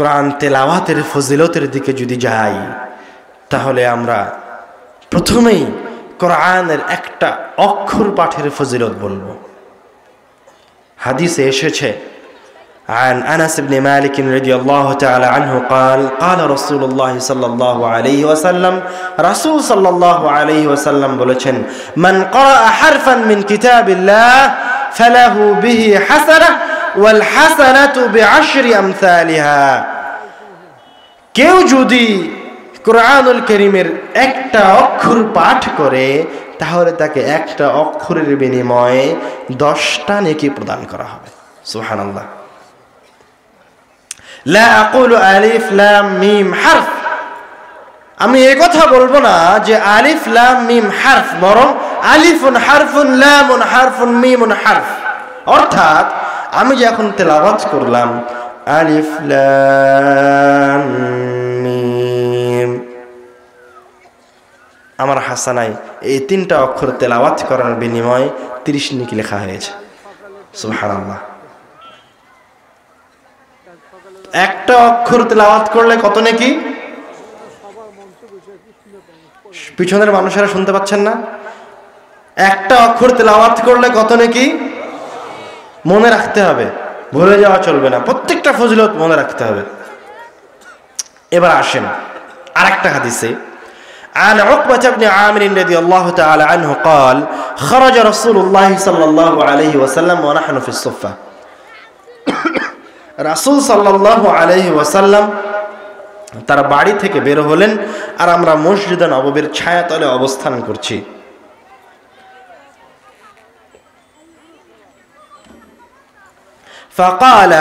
কোরআন তেলাওয়াতের ফজিলতের দিকে যদি যাই, তাহলে আমরা প্রথমেই কোরআনের একটা অক্ষর পাঠের ফজিলত বলবো। হাদিসে এসেছে عن أنس بن مالك رضي الله تعالى عنه قال قال رسول الله صلى الله عليه وسلم رسول صلى الله عليه وسلم বলেছেন من قرأ حرفا من كتاب الله فله به حسنة والحسنة بعشر أمثالها। কেউ যদি কোরআনুল কারীমের একটা অক্ষর পাঠ করে তাহলে তাকে একটা অক্ষরের বিনিময়ে 10টা নেকি প্রদান করা হবে। সুবহানাল্লাহ। লা আকুলু আলিফ লাম মিম হারফ, আমি এই কথা বলবো না যে আলিফ লাম মিম হারফ, বরং আলিফুন হারফুন লামুন হারফুন মিমুন হারফ। অর্থাৎ আমি যখন তেলাওয়াত করলাম আলিফ লাম মিম, আমার হাসানায় এই 3টা অক্ষর তেলাওয়াত করার বিনিময়ে 30 নেকি লেখা হয়েছে। সুবহানাল্লাহ। একটা অক্ষর তেলাওয়াত করলে কত নেকি? পিছনের মানুষেরা শুনতে পাচ্ছেন না? একটা অক্ষর তেলাওয়াত করলে কত নেকি? মনে রাখতে হবে, ভুলে যাওয়া চলবে না, প্রত্যেকটা ফজিলত মনে রাখতে হবে। এবার আসেন আরেকটা হাদিসে عن عقبة بن عامر رضي الله تعالى عنه قال خرج رسول الله صلى الله عليه وسلم ونحن في الصفة। রাসূল সাল্লাল্লাহু আলাইহি ওয়াসাল্লাম তার বাড়ি থেকে বের হলেন আর আমরা মসজিদে নববীর ছায়াতলে অবস্থান করছি। فقال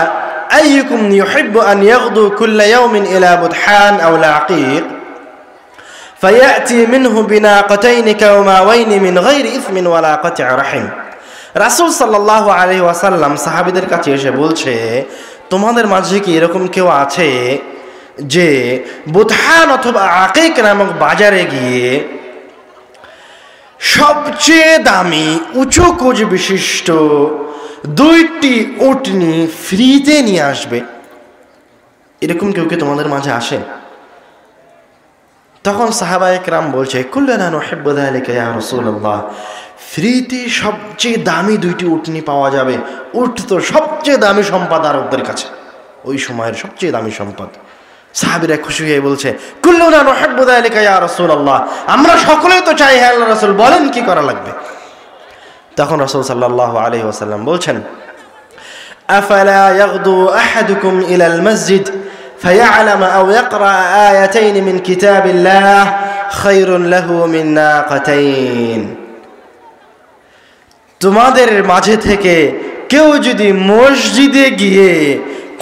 أيكم يحب أن يغدو كل يوم إلى بطحان أو العقيق فيأتي منه بناقتين كوماوين من غير إثم ولا قطع رحم। রাসূল সাল্লাল্লাহু আলাইহি ওয়াসাল্লাম সাহাবীদের কাছে এসে বলছে, তোমাদের মাঝে কি এরকম কেউ আছে যে বুতহান অথবা আকিক নামক বাজারে গিয়ে সবচেয়ে দামি উঁচু কোজ বিশিষ্ট 2টি উটনি ফ্রিতে নিয়ে আসবে? এরকম কেউ কি তোমাদের মাঝে আসে? তখন সাহাবায়ে কেরাম বলছে, কুল্লুনা নুহিব্বু যালিকা ইয়া রাসূলুল্লাহ, ফ্রিতে সবচেয়ে দামি 2টি উটনি পাওয়া যাবে। উট তো সবচেয়ে দামি সম্পদ আরবদের কাছে, ওই সময়ের সবচেয়ে দামি সম্পদ। সাহাবীরা খুশি হয়ে বলছে, কুল্লুনা নুহিব্বু যালিকা ইয়া রাসূলুল্লাহ, আমরা সকলেই তো চাই, হে আল্লাহর রাসূল বলেন কি করা লাগবে? তখন রাসূল সাল্লাল্লাহু আলাইহি ওয়াসাল্লাম বলছেন, আফালা ইয়াগদু আহাদুকুম ইলাল মসজিদ فيعلم أو يقرأ آيتين من كتاب الله خير له من ناقتين। তোমাদের মাঝে থেকে কেউ যদি মসজিদে গিয়ে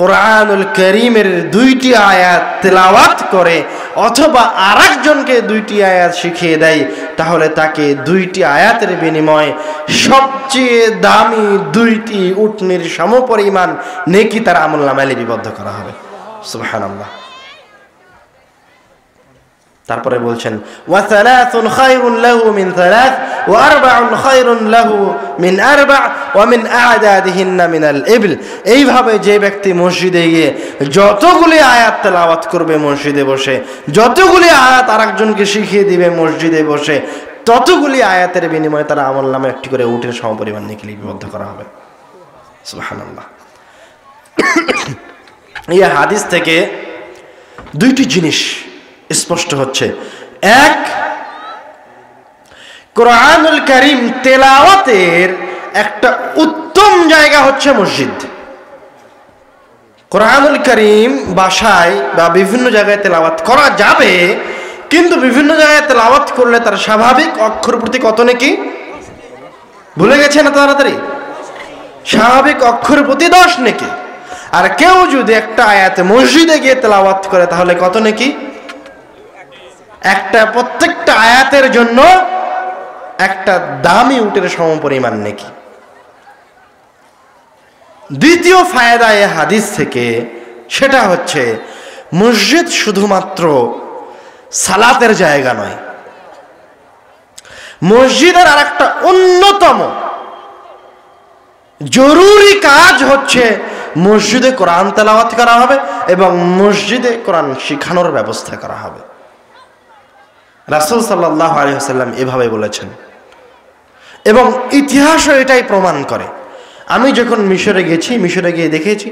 কোরআনুল কারীমের 2টি আয়াত তেলাওয়াত করে অথবা আরেকজনকে 2টি আয়াত শিখিয়ে দেয়, তাহলে তাকে 2টি আয়াতের বিনিময়ে সবচেয়ে দামি 2টি উটনির সমপরিমাণ নেকি তার আমলনামায় লিপিবদ্ধ করা হবে। সুবহানাল্লাহ। তারপরে বলছেন, ওয়া সালাসুন খায়রুন লাহু মিন সালাস ওয়া আরবাউন খায়রুন লাহু মিন আরবা ওয়া মিন আ'দাদিহিন্না মিনাল ইবল। এইভাবে যে ব্যক্তি মসজিদে গিয়ে যতগুলি আয়াত তেলাওয়াত করবে মসজিদে বসে, যতগুলি আয়াত আরেকজনকে শিখিয়ে দিবে মসজিদে বসে, ততগুলি আয়াতের বিনিময়ে তার আমলনামায় একটি করে উটের সমপরিমাণ নেকি লিপিবদ্ধ করা হবে। সুবহানাল্লাহ। এই হাদিস থেকে 2টি জিনিস স্পষ্ট হচ্ছে। এক, কোরআনুল কারীম তেলাওয়াতের একটা উত্তম জায়গা হচ্ছে মসজিদ। কোরআনুল কারীম বাসায় বা বিভিন্ন জায়গায় তেলাওয়াত করা যাবে, কিন্তু বিভিন্ন জায়গায় তেলাওয়াত করলে তার স্বাভাবিক অক্ষর প্রতি কত নেকি? ভুলে গেছে না তাড়াতাড়ি? স্বাভাবিক অক্ষর প্রতি 10 নেকি। আর কেউ যদি একটা আয়াতে মসজিদে গিয়ে তেলাওয়াত করে তাহলে কত নেকি? একটা, প্রত্যেকটা আয়াতের জন্য একটা দামি উটের সমপরিমাণ নেকি। দ্বিতীয় ফায়দা এই হাদিস থেকে, সেটা হচ্ছে মসজিদ শুধুমাত্র সালাতের জায়গা নয়, মসজিদের আর একটা অন্যতম জরুরি কাজ হচ্ছে মসজিদে কোরআন তেলাওয়াত করা হবে এবং মসজিদে কোরআন শিখানোর ব্যবস্থা করা হবে। রাসূল সাল্লাল্লাহু আলাইহি ওয়াসাল্লাম এভাবে বলেছেন এবং ইতিহাসও এটাই প্রমাণ করে। আমি যখন মিশরে গেছি, মিশরে গিয়ে দেখেছি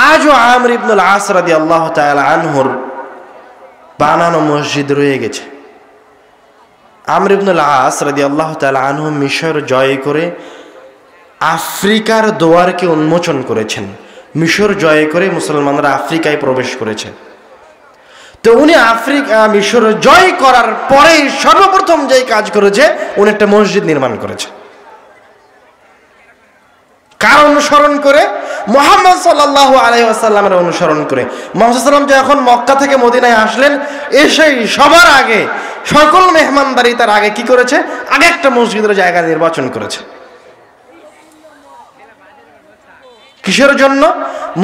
আজও আমর ইবনুল আস রাদিয়াল্লাহু তাআলা আনহুর বানানো মসজিদ রয়ে গেছে। আমর ইবনুল আস রাদিয়াল্লাহু তাআলা আনহু মিশর জয় করে আফ্রিকার দুয়ারকে উন্মোচন করেছেন। মিশর জয় করে মুসলমানরা আফ্রিকায় প্রবেশ করেছে। তো উনি মিশর জয় করার পরেই সর্বপ্রথম যেই কাজ করেছে, উনি একটা মসজিদ নির্মাণ করেছে। কার অনুসরণ করে? মুহাম্মদ সাল্লাল্লাহু আলাইহি ওয়াসাল্লামের অনুসরণ করে। মুহাম্মদ সাল্লাল্লাহু যখন মক্কা থেকে মদিনায় আসলেন, এসেই সবার আগে সকল মেহমানদারি তার আগে কি করেছে? আগে একটা মসজিদের জায়গা নির্বাচন করেছে। কিসের জন্য?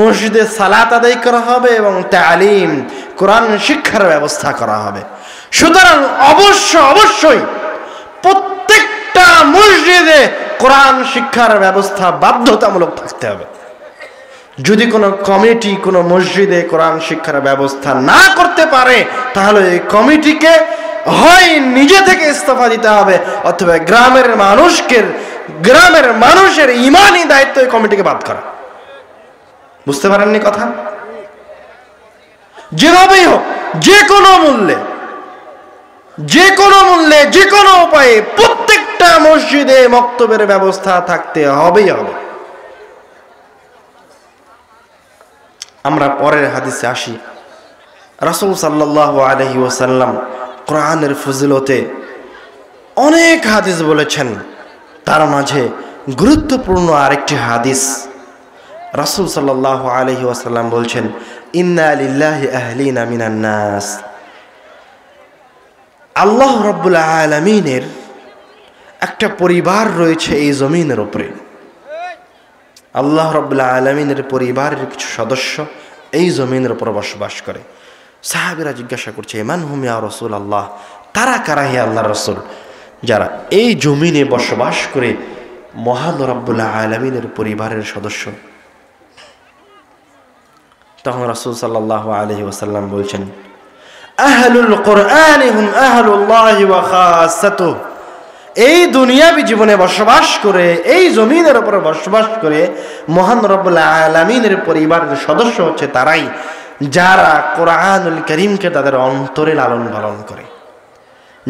মসজিদে সালাত আদায় করা হবে এবং তালিম কোরআন শিক্ষার ব্যবস্থা করা হবে। সুতরাং অবশ্যই প্রত্যেকটা মসজিদে কোরআন শিক্ষার ব্যবস্থা বাধ্যতামূলক থাকতে হবে। যদি কোনো কমিটি কোনো মসজিদে কোরআন শিক্ষার ব্যবস্থা না করতে পারে, তাহলে এই কমিটিকে হয় নিজে থেকে ইস্তফা দিতে হবে, অথবা গ্রামের মানুষের ইমানি দায়িত্ব এই কমিটিকে বাদ করা। বুঝতে পারেননি কথা? যেভাবেই হোক, যে কোনো মূল্যে, যে কোনো উপায়ে প্রত্যেকটা মসজিদে মক্তবের ব্যবস্থা থাকতে হবেই হবে। আমরা পরের হাদিসে আসি। রাসূল সাল্লাল্লাহু আলাইহি ওয়াসাল্লাম কোরআনের ফজিলতে অনেক হাদিস বলেছেন। তার মাঝে গুরুত্বপূর্ণ আরেকটি হাদিস, রাসূল সাল্লাল্লাহু আলাইহি ওয়াসাল্লাম বলছেন, ইন্না লিল্লাহি আহলিনা মিনান নাস। আল্লাহ রাব্বুল আলামিনের একটা পরিবার রয়েছে এই জমিনের উপরে। আল্লাহ রাব্বুল আলামিনের পরিবারের কিছু সদস্য এই জমিনের উপর বসবাস করে। সাহাবীরা জিজ্ঞাসা করছে, মান হুম ইয়া রাসূলুল্লাহ, তারা কারা হে আল্লাহর রাসূল, যারা এই জমিনে বসবাস করে মহান রাব্বুল আলামিনের পরিবারের সদস্য? তখন রাসূল সাল্লাল্লাহু আলাইহি ওয়াসাল্লাম বলছেন, আহলুল কোরআন হুম আহলুল্লাহি ওয়া খাসাতুহু। এই দুনিয়াবী জীবনে বসবাস করে, এই জমিনের উপরে বসবাস করে মহান রব্বুল আলামিনের পরিবারের সদস্য হচ্ছে তারাই যারা কোরআনুল কারীমকে তাদের অন্তরে লালন পালন করে,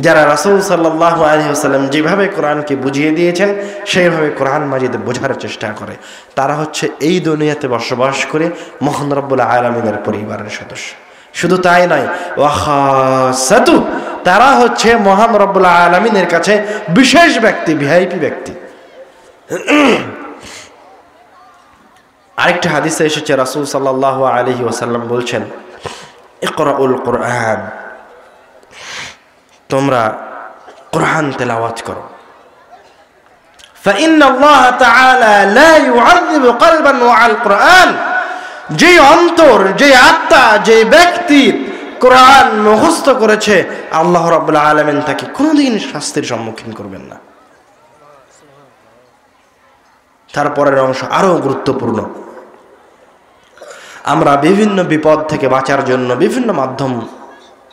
যারা রাসূল সাল্লাল্লাহু আলাইহি ওয়াসাল্লাম যেভাবে কোরআনকে বুঝিয়ে দিয়েছেন সেইভাবে কোরআন মাজিদ বোঝার চেষ্টা করে। তারা হচ্ছে এই দুনিয়াতে বসবাস করে মহান রব্বুল আলামিনের পরিবারের সদস্য। শুধু তাই নয়, ওয়া খাসাতু, তারা হচ্ছে মহান রব্বুল আলামিনের কাছে বিশেষ ব্যক্তি, ভিআইপি ব্যক্তি। আরেকটা হাদিসে এসেছে, রাসূল সাল্লাল্লাহু আলাইহি ওয়াসাল্লাম বলছেন, ইকরাউল কোরআন, তোমরা কোরআন তেলাওয়াত করো। ফাইন্নাল্লাহ তাআলা লা ইউআযিবু কলবান ওয়াল কোরআন। যে অন্তর, যে আত্মা, যে ব্যক্তি কোরআন মুখস্থ করেছে, আল্লাহ রাব্বুল আলামিন তাকে কোনোদিন শাস্তির সম্মুখীন করবেন না। তারপরের অংশ আরো গুরুত্বপূর্ণ। আমরা বিভিন্ন বিপদ থেকে বাঁচার জন্য বিভিন্ন মাধ্যম,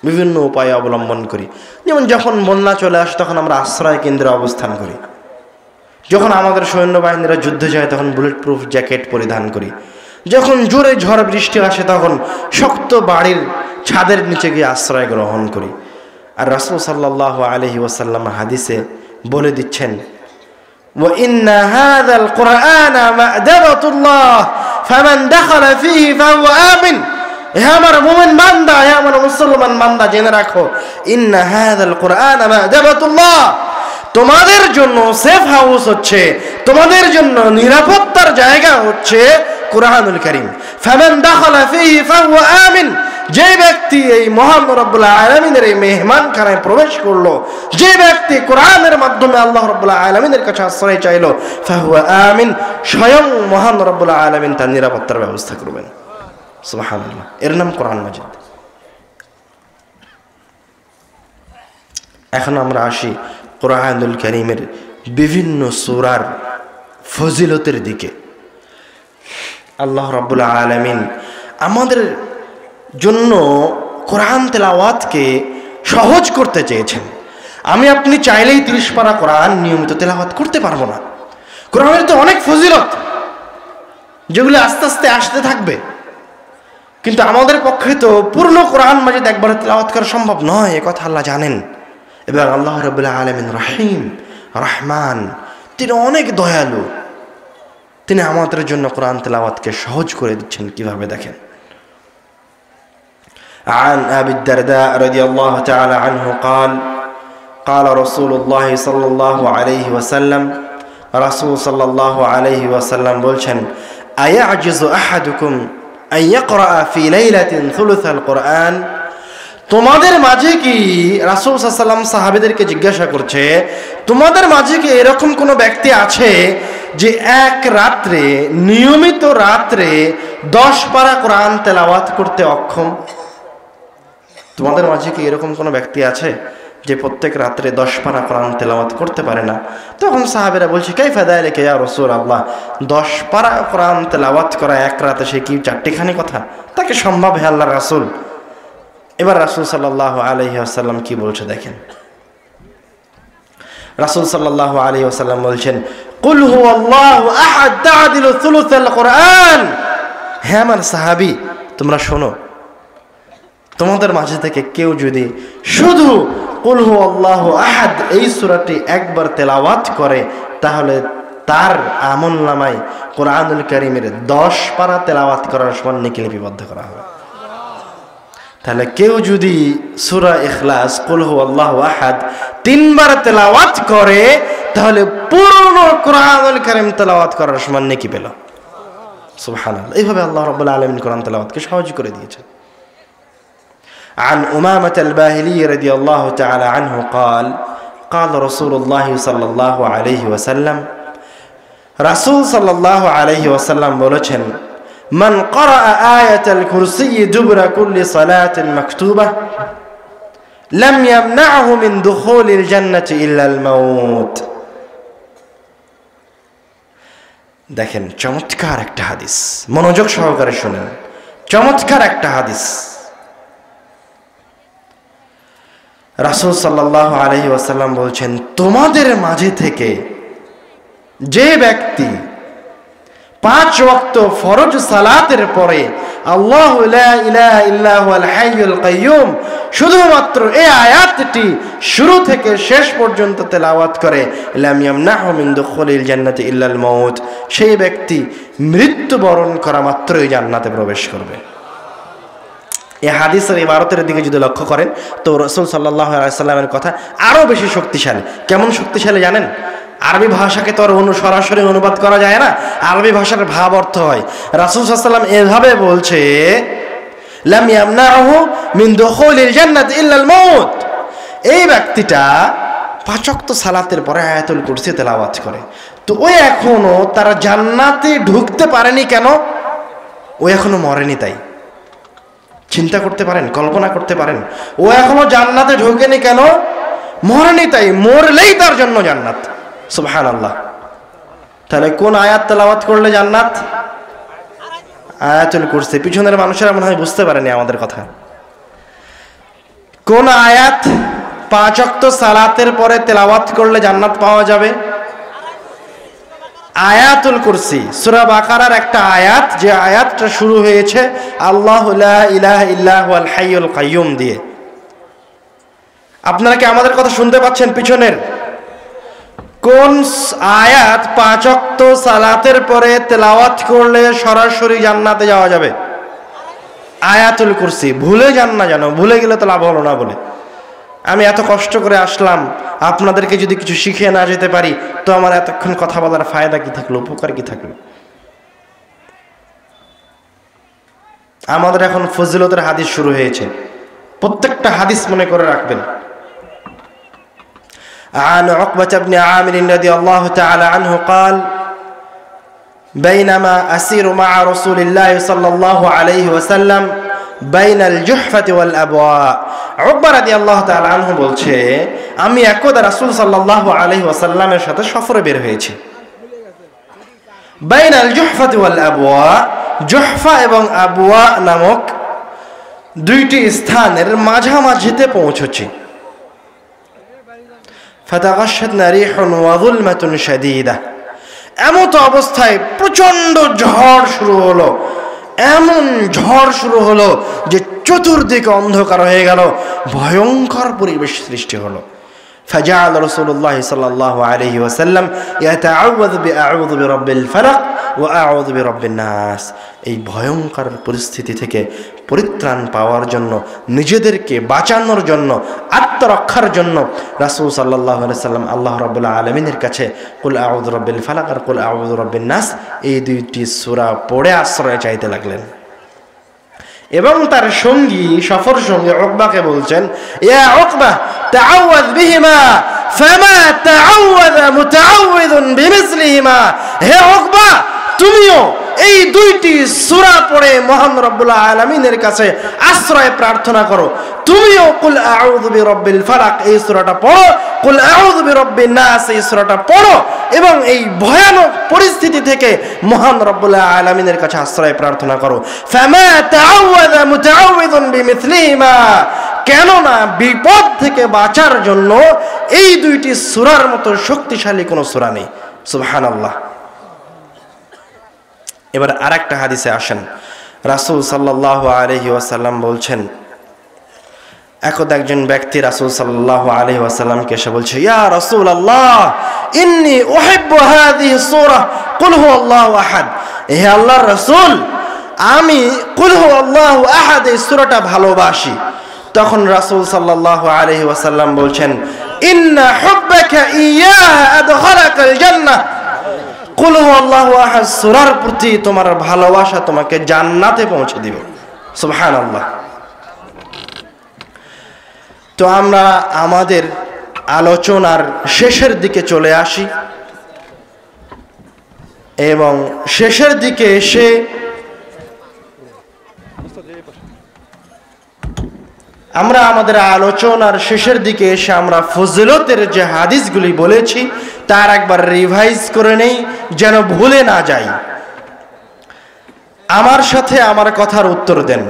বিভিন্ন উপায় অবলম্বন করি। যেমন যখন বন্যা চলে আসে তখন আমরা আশ্রয় কেন্দ্রে অবস্থান করি। যখন আমাদের সৈন্যবাহিনীরা যুদ্ধে যায় তখন বুলেট প্রুফ জ্যাকেট পরিধান করি। যখন জোরে ঝড় বৃষ্টি আসে তখন শক্ত বাড়ির ছাদের নিচে গিয়ে আশ্রয় গ্রহণ করি। আর রাসূল সাল্লাল্লাহু আলাইহি ওয়াসাল্লাম হাদিসে বলে দিচ্ছেন, ওয়া ইন্না হাযাল কুরআনা মা'দাবাতুল্লাহ ফামান দাখালা ফীহি ফাহুয়া আমিন। হে আমার মুমিন বান্দা, হে আমার মুসলমান বান্দা, জেনে রাখো, ইন্না হাযাল কুরআনা মা'দাবাতুল্লাহ, তোমাদের জন্য সেফ হাউস হচ্ছে, তোমাদের জন্য নিরাপত্তার জায়গা হচ্ছে কোরআনুল কারীম। ফামান দাখালা ফীহি ফাহুয়া আমিন, যে ব্যক্তি এই মহান রব্বুল আলামিনের এই মেহমানখানায় প্রবেশ করলো, যে ব্যক্তি কোরআনের মাধ্যমে আল্লাহ রব্বুল আলামিনের কাছে আশ্রয় চাইলো, ফাহুয়া আমিন, স্বয়ং মহান রব্বুল আলামিন তার নিরাপত্তার ব্যবস্থা করবেন। সুবহানাল্লাহ, এর নাম কোরআন মাজিদ। এখন আমরা আসি কোরআনুল কারীমের বিভিন্ন সূরার ফজিলতের দিকে। আল্লাহ রাব্বুল আলামিন আমাদের জন্য কোরআন তেলাওয়াতকে সহজ করতে চেয়েছেন। আমি আপনি চাইলেই 30 পারা কোরআন নিয়মিত তেলাওয়াত করতে পারবো না। কোরআনের তো অনেক ফজিলত যেগুলো আস্তে আস্তে আসতে থাকবে, কিন্তু আমাদের পক্ষে তো পূর্ণ কোরআন মাজিদ একবারে তেলাওয়াত করা সম্ভব নয়, এ কথা আল্লাহ জানেন। এবং আল্লাহ রাব্বুল আলামিন রহিম রহমান, তিনি অনেক দয়ালু, তিনি আমাদের জন্য কোরআন তেলাওয়াতকে সহজ করে দিচ্ছেন। কিভাবে দেখেন, عن أبي الدرداء رضي الله تعالى عنه قال قال رسول الله صلى الله عليه وسلم رسول صلى الله عليه وسلم বলছেন أيعجز أحدكم أن يقرأ في ليلة ثلث القرآن। তোমাদের মাঝে কি, রাসূল সাল্লাল্লাহু আলাইহি ওয়াসাল্লাম সাহাবীদেরকে জিজ্ঞাসা করছে, তোমাদের মাঝে কি এরকম কোনো ব্যক্তি আছে যে এক রাত্রে, নিয়মিত রাত্রে 10 পারা কোরআন তেলাওয়াত করতে অক্ষম? তোমাদের মাঝে কি এরকম কোনো ব্যক্তি আছে যে প্রত্যেক রাত্রে 10 পারা কোরআন তেলাওয়াত করতে পারে না? তখন সাহাবীরা বলছে, কাইফা যালিকা ইয়া রাসূলুল্লাহ, 10 পারা কোরআন তেলাওয়াত করা এক রাতে সে কি চারটিখানি কথা? তাকে সম্ভব হে আল্লাহর রাসূল? এবার রাসূল সাল্লাল্লাহু আলাইহি ওয়াসাল্লাম কি বলছে দেখেন। রাসূল সাল্লাল্লাহু আলাইহি ওয়াসাল্লাম বলছেন, কুল হুয়াল্লাহু আহাদ তা'দিলু সুলুসাল কোরআন। হে আমার সাহাবী, তোমরা শোনো, তোমাদের মাঝে থেকে কেউ যদি শুধু কুল হুয়াল্লাহু আহাদ এই সূরাটি একবার তেলাওয়াত করে, তাহলে তার আমলনামায় কোরআনুল কারীমের 10 পারা তেলাওয়াত করার সমান নেকি লিপিবদ্ধ করা হবে। তাহলে কেউ যদি সূরা ইখলাস কুল হুয়াল্লাহু আহাদ 3 বার তেলাওয়াত করে, তাহলে পুরো কোরআনুল কারীম তেলাওয়াত করার সমান নেকি পেল। সুবহানাল্লাহ। এইভাবে আল্লাহ রাব্বুল আলামিন কোরআন তেলাওয়াতকে সহজ করে দিয়েছেন। عن أمامة الباهلي رضي الله تعالى عنه قال قال رسول الله صلى الله عليه وسلم رسول صلى الله عليه وسلم বলেছেন, من قرأ آية الكرسي دبر كل صلاة مكتوبة لم يمنعه من دخول الجنة إلا الموت। দেখেন, চমৎকার একটা হাদিস, মনোযোগ সহকারে শুনেন, চমৎকার একটা হাদিস। রাসূল সাল্লাল্লাহু আলাইহি ওয়াসাল্লাম বলছেন, তোমাদের মাঝে থেকে যে ব্যক্তি 5 ওয়াক্ত ফরজ সালাতের পরে আল্লাহু লা ইলাহা ইল্লা হুয়াল হাইয়ুল কাইয়ুম শুধুমাত্র এই আয়াতটি শুরু থেকে শেষ পর্যন্ত তেলাওয়াত করে, লাম ইয়ামনাহু মিন দুখুলিল জান্নাতি ইল্লাল মাউত, সেই ব্যক্তি মৃত্যুবরণ করা মাত্রই জান্নাতে প্রবেশ করবে। এই হাদিসের ইবারতের দিকে যদি লক্ষ্য করেন, তো রাসূল সাল্লাল্লাহু আলাইহি ওয়াসাল্লামের কথা আরো বেশি শক্তিশালী। কেমন শক্তিশালী জানেন? আরবি ভাষাকে তো আর সরাসরি অনুবাদ করা যায় না, আরবি ভাষার ভাব অর্থ হয়। রাসূল সাল্লাল্লাহু আলাইহি ওয়াসাল্লাম এভাবে বলছে, লাম ইয়ামনাহু মিন দুখুলিল জান্নাতি ইল্লাল মাউত। এই ব্যক্তিটা 5 ওয়াক্ত সালাতের পরে আয়াতুল কুরসি তেলাওয়াত করে, তো ও এখনো তারা জান্নাতে ঢুকতে পারেনি কেন? ও এখনো মরেনি তাই। চিন্তা করতে পারেন, কল্পনা করতে পারেন, ও এখনো জান্নাতে ঢোকেনি কেন? মরেনি তাই। মরলেই তার জন্য জান্নাত। সুবহানাল্লাহ। তাহলে কোন আয়াত তেলাওয়াত করলে জান্নাত? আয়াতুল কুরসি। পিছনের মানুষেরা মনে হয় বুঝতে পারেনি আমাদের কথা। কোন আয়াত 5 ওয়াক্ত সালাতের পরে তেলাওয়াত করলে জান্নাত পাওয়া যাবে? আয়াতুল কুরসি। সূরা বাকারার একটা আয়াত, যে আয়াতটা শুরু হয়েছে আল্লাহু লা ইলাহা ইল্লা হুয়াল হাইয়ুল কাইয়ুম দিয়ে। আপনারা কি আমাদের কথা শুনতে পাচ্ছেন? পিছনের কোন আয়াত 5 ওয়াক্ত সালাতের পরে তেলাওয়াত করলে সরাসরি জান্নাতে যাওয়া যাবে? আয়াতুল কুরসি। ভুলে যান না যেন, ভুলে গেলে তো লাভ হলো না বলে। আমি এত কষ্ট করে আসলাম, আপনাদেরকে যদি কিছু শিখিয়ে না যেতে পারি, তো আমার এতক্ষণ কথা বলার ফায়দা কি থাকলো, উপকার কি থাকলো? আমাদের এখন ফজিলতের হাদিস শুরু হয়েছে, প্রত্যেকটা হাদিস মনে করে রাখবেন। عن عقبة بن عامر رضي الله تعالى عنه قال بينما أسير مع رسول الله صلى الله عليه وسلم بين الجحفة والأبواء। উকবা রাদিয়াল্লাহু তাআলা আনহু বলছে, আমি একদা রাসূল সাল্লাল্লাহু আলাইহি ওয়াসাল্লামের সাথে সফরে বের হয়েছি। বাইনাল জুহফাতি ওয়াল আবওয়া, জুহফা এবং আবওয়া নামক দুইটি স্থানের মাঝামাঝিতে পৌঁছেছি। ফাতাগাশশাতনা রিহুন ওয়া যুলমাতুন শাদীদা, এমত অবস্থায় প্রচন্ড ঝড় শুরু হলো, এমন ঝড় শুরু হলো যে চতুর্দিকে অন্ধকার হয়ে গেল, ভয়ঙ্কর পরিবেশ সৃষ্টি হলো। فجعل رسول الله صلى الله عليه وسلم يتعوذ بأعوذ برب الفلق وأعوذ برب الناس। এই ভয়ঙ্কর পরিস্থিতি থেকে পরিত্রাণ পাওয়ার জন্য, নিজেদেরকে বাঁচানোর জন্য, আত্মরক্ষার জন্য রাসূল সাল্লাল্লাহু আলাইহি সাল্লাম আল্লাহ রাব্বুল আলামিনের কাছে কুল আউযু বিরাব্বিল ফালাক আর কুল আউযু বিরাব্বিন নাস এই দুইটি সূরা পড়ে আশ্রয় চাইতে লাগলেন। এবং তার সঙ্গী, সফর সঙ্গী উকবাকে বলছেন, ইয়া উকবা তাআওয়ায বিহিমা ফামা তাআওয়াযা মুতাআওযিযুন বিমিসলিহিমা। হে উকবা, তুমিও এই দুইটি সূরা পড়ে মহান রব্বুল আলামিনের কাছে আশ্রয় প্রার্থনা করো। তুমিও কুল আউযু বিরাব্বিল ফালাক এই সূরাটা পড়ো, কুল আউযু বিরাব্বিন নাস এই সূরাটা পড়ো, এবং এই ভয়ানক পরিস্থিতি থেকে মহান রব্বুল আলামিনের কাছে আশ্রয় প্রার্থনা করো। ফামা তাআওয়াযা মুতাআওযিযুন বিমিসলিহিমা, কেননা বিপদ থেকে বাঁচার জন্য এই দুইটি সূরার মতো শক্তিশালী কোনো সূরা নেই। সুবহানাল্লাহ। এবার আরেকটা হাদিসে আসেন, রাসূল সাল্লাল্লাহু আলাইহি ওয়াসাল্লাম বলছেন, একদা একজন ব্যক্তি রাসূল সাল্লাল্লাহু আলাইহি ওয়াসাল্লামকে এসে বলছে, ইয়া রাসূলুল্লাহ ইন্নী উহিব্বু হাযিহি সূরা কুল হুয়াল্লাহু আহাদ। হে আল্লাহর রাসূল, আমি কুল হুয়াল্লাহু আহাদ এই সূরাটা ভালোবাসি। তখন রাসূল সাল্লাল্লাহু আলাইহি ওয়াসাল্লাম বলছেন, ইন্না হুব্বাকা ইয়াহা আদখালাকাল জান্নাহ। কুল হুয়াল্লাহু আহাদ সূরার প্রতি তোমার ভালোবাসা তোমাকে জান্নাতে পৌঁছে দিবে। সুবহানাল্লাহ। তো আমরা আমাদের আলোচনার শেষের দিকে চলে আসি, এবং শেষের দিকে এসে আমরা আমাদের আলোচনার শেষের দিকে এসে আমরা ফজিলতের যে হাদিসগুলি বলেছি তার একবার রিভাইজ করে নেই, যেন ভুলে না যাই। আমার সাথে আমার কথার উত্তর দেন।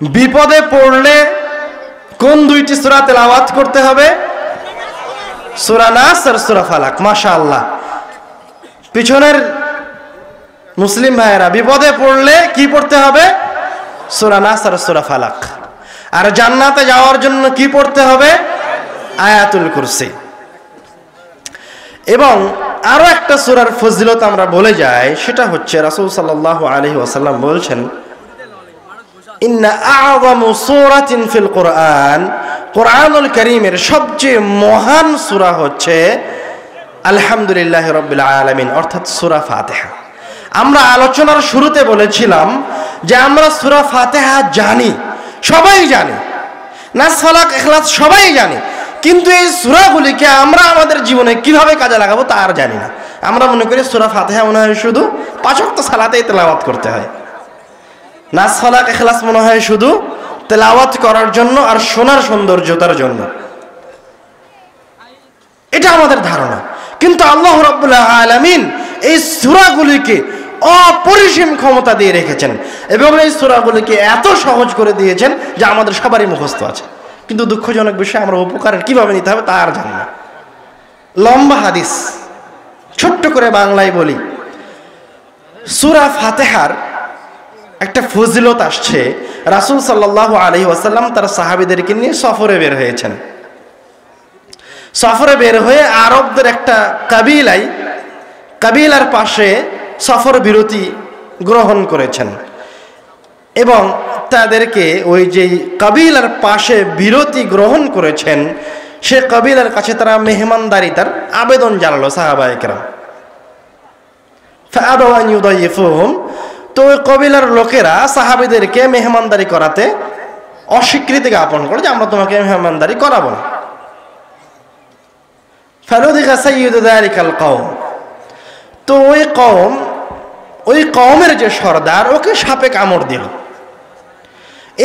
বিপদে পড়লে কোন দুইটি সূরা তেলাওয়াত করতে হবে? সূরা নাস আর সূরা ফালাক। মাশাআল্লাহ। পিছনের মুসলিম ভাইয়েরা, বিপদে পড়লে কি পড়তে হবে? সূরা নাস আর সূরা ফালাক। আর জান্নাতে যাওয়ার জন্য কি পড়তে হবে? আয়াতুল কুরসি। এবং আরো একটা সূরার ফজিলত আমরা বলে যাই, সেটা হচ্ছে রাসূল সাল্লাল্লাহু আলাইহি ওয়াসাল্লাম বলছেন, ইন্না আ'যামু সূরাতিন ফিল কুরআন, কুরআনুল কারীমের সবচেয়ে মহান সূরা হচ্ছে আলহামদুলিল্লাহি রাব্বিল আলামিন, অর্থাৎ সূরা ফাতিহা। আমরা আলোচনার শুরুতে বলেছিলাম যে আমরা সূরা ফাতিহা জানি, সবাই জানি, নাস ফালাক ইখলাস সবাই জানি, কিন্তু এই সূরাগুলিকে আমরা আমাদের জীবনে কিভাবে কাজে লাগাবো তা আর জানি না। আমরা মনে করি সূরা ফাতিহা মনে হয় শুধু 5 ওয়াক্ত সালাতেই তেলাওয়াত করতে হয়, নাস ফালাক ইখলাস মনে হয় শুধু তেলাওয়াত করার জন্য আর শোনার সৌন্দর্যতার জন্য। এটা আমাদের ধারণা, কিন্তু আল্লাহ রাব্বুল আলামিন এই সূরাগুলিকে অপরিসীম ক্ষমতা দিয়ে রেখেছেন, এবং এই সূরাগুলিকে এত সহজ করে দিয়েছেন যে আমাদের সবারই মুখস্থ আছে। কিন্তু দুঃখজনক বিষয়, আমরা উপকার কিভাবে নিতে হবে তা আর জানি না। লম্বা হাদিস, ছোট্ট করে বাংলায় বলি। সূরা ফাতিহার একটা ফজিলত আসছে। রাসূল সাল্লাল্লাহু আলাইহি ওয়াসাল্লাম তার সাহাবীদেরকে নিয়ে সফরে বের হয়েছেন। সফরে বের হয়ে আরবদের একটা কাবিলার পাশে সফর বিরতি গ্রহণ করেছেন, এবং তাদেরকে ওই যে কাবিলার পাশে বিরতি গ্রহণ করেছেন সে কাবিলার কাছে তারা মেহমানদারিতার আবেদন জানালো সাহাবায়ে কেরাম। ফাআবাউ আন ইউদাইফুহুম, তো ওই কবিলার লোকেরা সাহাবীদেরকে মেহমানদারি করাতে অস্বীকৃতি জ্ঞাপন করে যে আমরা তোমাকে মেহমানদারি করাবো না। ফালুদিগা সাইয়্যিদু যালিকাল কওম, তো ওই কওমের যে সর্দার ওকে সাপে কামড় দিল,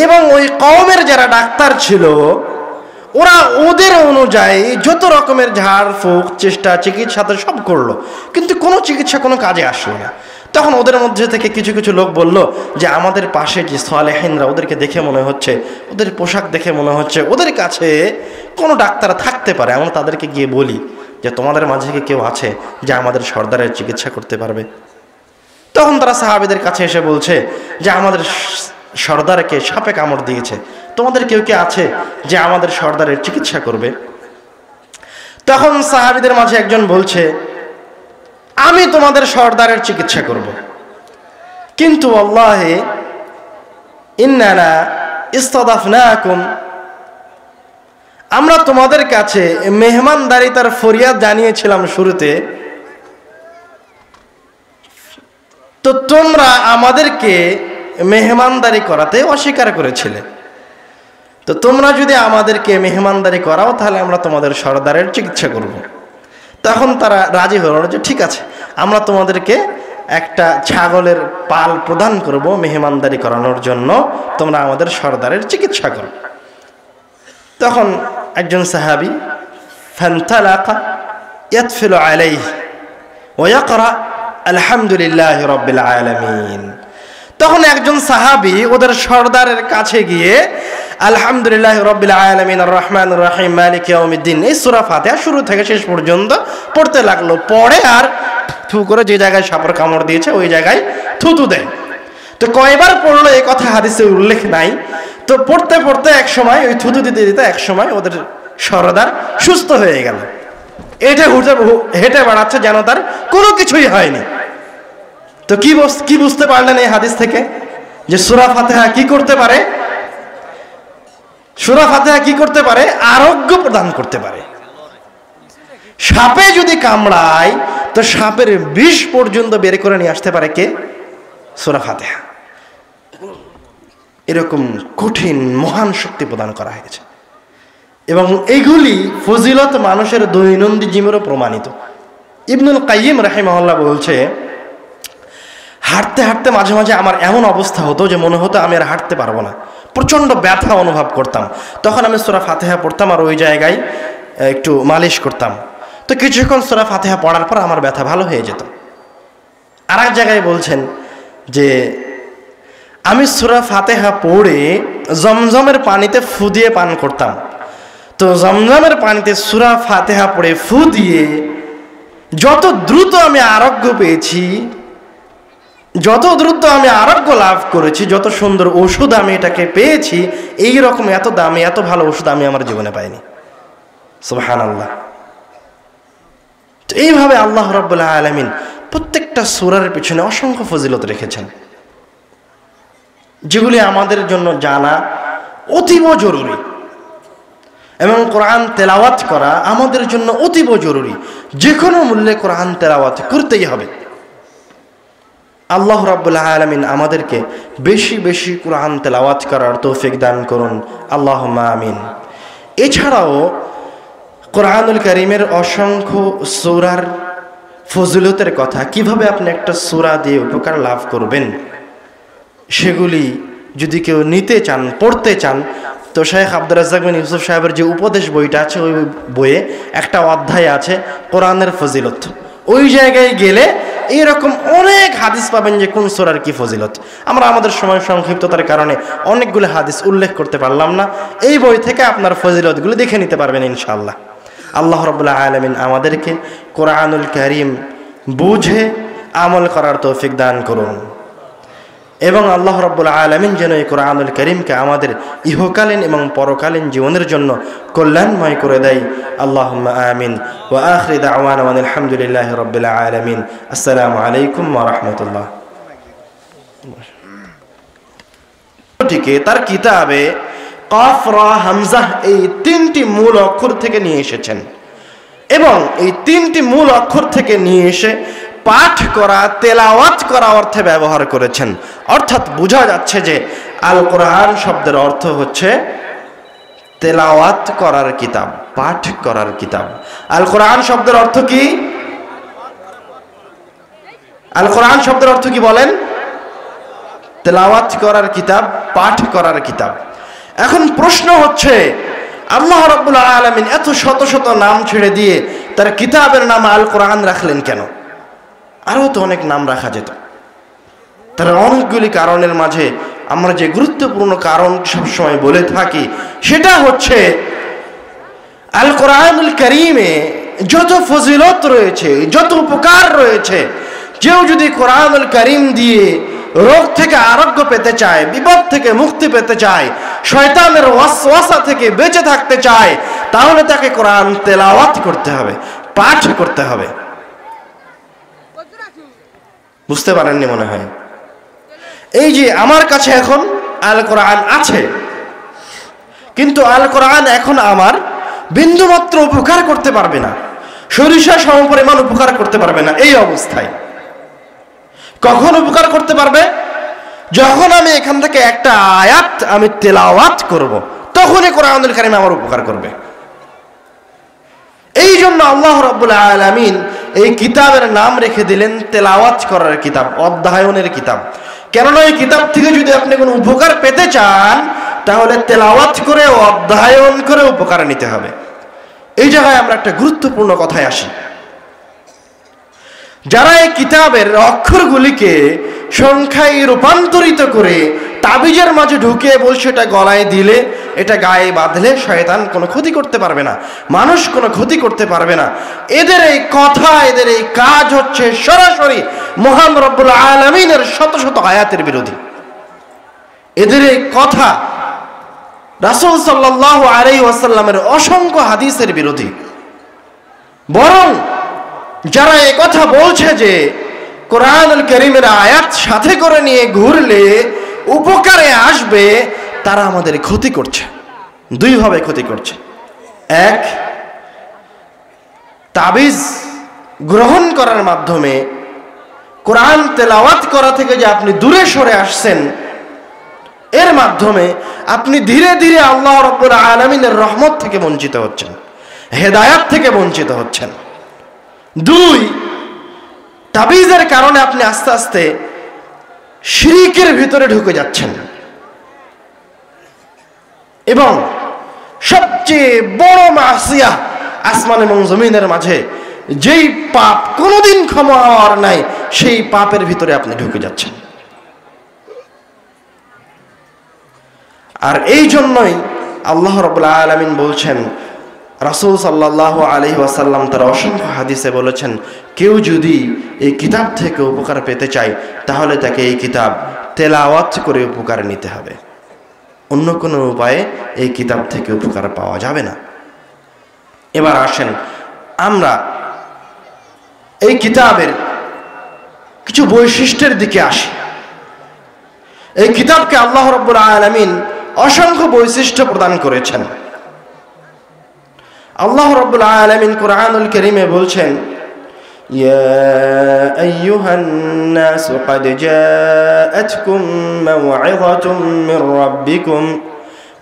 এবং ওই কওমের যারা ডাক্তার ছিল ওরা ওদের অনুযায়ী যত রকমের ঝাড় ফুঁক চেষ্টা চিকিৎসা তো সব করলো, কিন্তু কোনো চিকিৎসা কোনো কাজে আসলো না। তখন ওদের মধ্যে থেকে কিছু কিছু লোক বলল যে আমাদের পাশে যে সালেহিনরা, ওদেরকে দেখে মনে হচ্ছে, ওদের পোশাক দেখে মনে হচ্ছে ওদের কাছে কোনো ডাক্তার থাকতে পারে, আমরা তাদেরকে গিয়ে বলি যে তোমাদের মাঝে কি কেউ আছে যে আমাদের সর্দারের চিকিৎসা করতে পারবে? তখন তারা সাহাবীদের কাছে এসে বলছে যে আমাদের সর্দারকে সাপে কামড় দিয়েছে, তোমাদের কেউ কে আছে যে আমাদের সর্দারের চিকিৎসা করবে? তখন সাহাবীদের মাঝে একজন বলছে আমি তোমাদের সর্দারের চিকিৎসা করব, কিন্তু আল্লাহে ইন্নানা ইস্তাদাফনাকুম, আমরা তোমাদের কাছে মেহমানদারিতার ফরিয়াদ জানিয়েছিলাম শুরুতে, তো তোমরা আমাদেরকে মেহমানদারি করাতে অস্বীকার করেছিলে, তো তোমরা যদি আমাদেরকে মেহমানদারি করাও তাহলে আমরা তোমাদের সর্দারের চিকিৎসা করব। তখন তারা রাজি হলো যে ঠিক আছে, আমরা তোমাদেরকে একটা ছাগলের পাল প্রদান করব মেহমানদারি করানোর জন্য, তোমরা আমাদের সর্দারের চিকিৎসা করো। তখন একজন সাহাবী ফান্তালাকা ইয়াতফিলু আলাইহি ওয়া ইয়াকরা আলহামদুলিল্লাহি রাব্বিল আলামিন, তখন একজন সাহাবী ওদের সর্দারের কাছে গিয়ে আলহামদুলিল্লাহি রাব্বিল আলামিন আর রহমানির রহিম মালিক ইয়াউমিদ্দিন এই সূরা ফাতিহা শুরু থেকে শেষ পর্যন্ত পড়তে লাগলো। পড়ে আর থু করে যে জায়গায় সাপের কামড় দিয়েছে ওই জায়গায় থুতু দেয়। তো কয়বার পড়লো এই কথা হাদিসে উল্লেখ নাই। তো পড়তে পড়তে এক সময় ওই থুতু দিতে দিতে এক সময় ওদের সর্দার সুস্থ হয়ে গেল, এটা হেঁটে বেড়াচ্ছে যেন তার কোনো কিছুই হয়নি। তো কি বুঝতে পারলেন এই হাদিস থেকে? যে সূরা ফাতিহা কি করতে পারে? সূরা ফাতিহা কি করতে পারে? আরোগ্য প্রদান করতে পারে। সাপে যদি কামড়ায় তো সাপের বিষ পর্যন্ত বের করে নিয়ে আসতে পারে কে? সূরা ফাতিহা। এরকম কঠিন মহান শক্তি প্রদান করা হয়েছে এবং এইগুলি ফজিলত মানুষের দৈনন্দিন জীবনেও প্রমাণিত। ইবনুল কাইয়িম রাহিমাহুল্লাহ বলছে, হাঁটতে হাঁটতে মাঝে মাঝে আমার এমন অবস্থা হতো যে মনে হতো আমি আর হাঁটতে পারবো না, প্রচণ্ড ব্যথা অনুভব করতাম। তখন আমি সূরা ফাতিহা পড়তাম আর ওই জায়গায় একটু মালিশ করতাম। তো কিছুক্ষণ সূরা ফাতিহা পড়ার পর আমার ব্যথা ভালো হয়ে যেত। আর এক জায়গায় বলছেন যে আমি সূরা ফাতিহা পড়ে জমজমের পানিতে ফু দিয়ে পান করতাম। তো জমজমের পানিতে সূরা ফাতিহা পড়ে ফু দিয়ে যত দ্রুত আমি আরোগ্য পেয়েছি, যত দ্রুত আমি আরোগ্য লাভ করেছি, যত সুন্দর ওষুধ আমি এটাকে পেয়েছি, এই রকম এত দামি এত ভালো ওষুধ আমি আমার জীবনে পাইনি। সুবহানাল্লাহ। তো এইভাবে আল্লাহ রাব্বুল আলামিন প্রত্যেকটা সূরার পিছনে অসংখ্য ফজিলত রেখেছেন, যেগুলি আমাদের জন্য জানা অতীব জরুরি এবং কোরআন তেলাওয়াত করা আমাদের জন্য অতীব জরুরি। যে কোনো মূল্যে কোরআন তেলাওয়াত করতেই হবে। আল্লাহ রাব্বুল আলামিন আমাদেরকে বেশি বেশি কোরআন তেলাওয়াত করার তৌফিক দান করুন, আল্লাহুম্মা আমিন। এছাড়াও কোরআনুল কারীমের অসংখ্য সূরার ফজিলতের কথা, কিভাবে আপনি একটা সূরা দিয়ে উপকার লাভ করবেন, সেগুলি যদি কেউ নিতে চান, পড়তে চান, তো শেখ আব্দুর রাজ্জাক বিন ইউসুফ সাহেবের যে উপদেশ বইটা আছে ওই বইয়ে একটা অধ্যায় আছে কোরআনের ফজিলত। ওই জায়গায় গেলে এইরকম অনেক হাদিস পাবেন যে কোন সূরার কি ফজিলত। আমরা আমাদের সময় সংক্ষিপ্ততার কারণে অনেকগুলো হাদিস উল্লেখ করতে পারলাম না। এই বই থেকে আপনার ফজিলতগুলো দেখে নিতে পারবেন ইনশাআল্লাহ। আল্লাহ রাব্বুল আলামিন আমাদেরকে কোরআনুল কারীম বুঝে আমল করার তৌফিক দান করুন এবং আল্লাহ রাব্বুল আলামিন যেন এই কোরআনুল কারীমকে আমাদের ইহকালীন এবং পরকালীন জীবনের জন্য কল্যাণময় করে দেয়। আল্লাহুম্মা আমিন। ওয়া আখিরু দাওয়ানা আলহামদুলিল্লাহি রাব্বিল আলামিন। আসসালামু আলাইকুম ওয়া রাহমাতুল্লাহ। ঠিক তার কিতাবে কাফ রা হামজা এই তিনটি মূল অক্ষর থেকে নিয়ে এসেছেন এবং এই তিনটি মূল অক্ষর থেকে নিয়ে এসে পাঠ করা, তেলাওয়াত করা অর্থে ব্যবহার করেছেন। অর্থাৎ বোঝা যাচ্ছে যে আল কোরআন শব্দের অর্থ হচ্ছে তেলাওয়াত করার কিতাব, পাঠ করার কিতাব। আল কোরআন শব্দের অর্থ কি? আল কোরআন শব্দের অর্থ কি বলেন? তেলাওয়াত করার কিতাব, পাঠ করার কিতাব। এখন প্রশ্ন হচ্ছে আল্লাহ রাব্বুল আলামিন এত শত শত নাম ছেড়ে দিয়ে তার কিতাবের নাম আল কোরআন রাখলেন কেন? আরও তো অনেক নাম রাখা যেত। তার অনেকগুলি কারণের মাঝে আমরা যে গুরুত্বপূর্ণ কারণ সবসময় বলে থাকি সেটা হচ্ছে আল কোরআনুল কারীমে যত ফজিলত রয়েছে, যত উপকার রয়েছে, কেউ যদি কোরআনুল কারীম দিয়ে রোগ থেকে আরোগ্য পেতে চায়, বিপদ থেকে মুক্তি পেতে চায়, শয়তানের ওয়াসওয়াসা থেকে বেঁচে থাকতে চায়, তাহলে তাকে কোরআন তেলাওয়াত করতে হবে, পাঠ করতে হবে। বুঝতে পারেননি মনে হয়? এই যে আমার কাছে এখন আল কোরআন আছে, কিন্তু আল কোরআন এখন আমার বিন্দুমাত্র উপকার করতে পারবে না, সরিষা সমপরিমাণ উপকার করতে পারবে না। এই অবস্থায় কখন উপকার করতে পারবে? যখন আমি এখান থেকে একটা আয়াত আমি তেলাওয়াত করব, তখনই কোরআনুল কারীম আমার উপকার করবে। এই জন্য আল্লাহ রাব্বুল আলামিন এই কিতাবের নাম রেখে দিলেন তেলাওয়াত করার কিতাব, অধ্যয়নের কিতাব। কেননা এই কিতাব থেকে যদি আপনি কোনো উপকার পেতে চান, তাহলে তেলাওয়াত করে অধ্যয়ন করে উপকার নিতে হবে। এই জায়গায় আমরা একটা গুরুত্বপূর্ণ কথায় আসি। যারা এই কিতাবের অক্ষরগুলিকে সংখ্যায় রূপান্তরিত করে তাবিজের মাঝে ঢুকিয়ে বলছে এটা গলায় দিলে, এটা গায়ে বাঁধলে শয়তান কোনো ক্ষতি করতে পারবে না, মানুষ কোনো ক্ষতি করতে পারবে না, এদের এই কথা, এদের এই কাজ হচ্ছে সরাসরি মহান রব্বুল আলামিনের শত শত আয়াতের বিরোধী। এদের এই কথা রাসূল সাল্লাল্লাহু আলাইহি ওয়াসাল্লামের অসংখ্য হাদিসের বিরোধী। বরং যারা এই কথা বলছে যে কোরআনুল কারীমের আয়াত সাথে করে নিয়ে ঘুরলে উপকারে আসবে, তারা আমাদের ক্ষতি করছে। দুইভাবে ক্ষতি করছে। এক, তাবিজ গ্রহণ করার মাধ্যমে কোরআন তেলাওয়াত করা থেকে যে আপনি দূরে সরে আসছেন, এর মাধ্যমে আপনি ধীরে ধীরে আল্লাহ রাব্বুল আলামিনের রহমত থেকে বঞ্চিত হচ্ছেন, হেদায়েত থেকে বঞ্চিত হচ্ছেন। দুই, তাবিজের কারণে আপনি আস্তে আস্তে শিরকের ভিতরে ঢুকে যাচ্ছেন। এবং সবচেয়ে বড় মাসিয়া আসমান এবং জমিনের মাঝে যেই পাপ কোনোদিন ক্ষমা হওয়ার নাই, সেই পাপের ভিতরে আপনি ঢুকে যাচ্ছেন। আর এই জন্যই আল্লাহ রাব্বুল আলামিন বলছেন, রাসূল সাল্লাল্লাহু আলাইহি ওয়াসাল্লাম তার অসংখ্য হাদিসে বলেছেন, কেউ যদি এই কিতাব থেকে উপকার পেতে চায়, তাহলে তাকে এই কিতাব তেলাওয়াত করে উপকার নিতে হবে। অন্য কোনো উপায়ে এই কিতাব থেকে উপকার পাওয়া যাবে না। এবার আসেন আমরা এই কিতাবের কিছু বৈশিষ্ট্যের দিকে আসি। এই কিতাবকে আল্লাহ রাব্বুল আলামিন অসংখ্য বৈশিষ্ট্য প্রদান করেছেন। আল্লাহ রাব্বুল আলামিন কোরআনুল কারীমে বলছেন, ইয়া আইয়ুহান নাস ক্বাদ জাআতকুম মাও'ইযাতুম মির রাব্বিকুম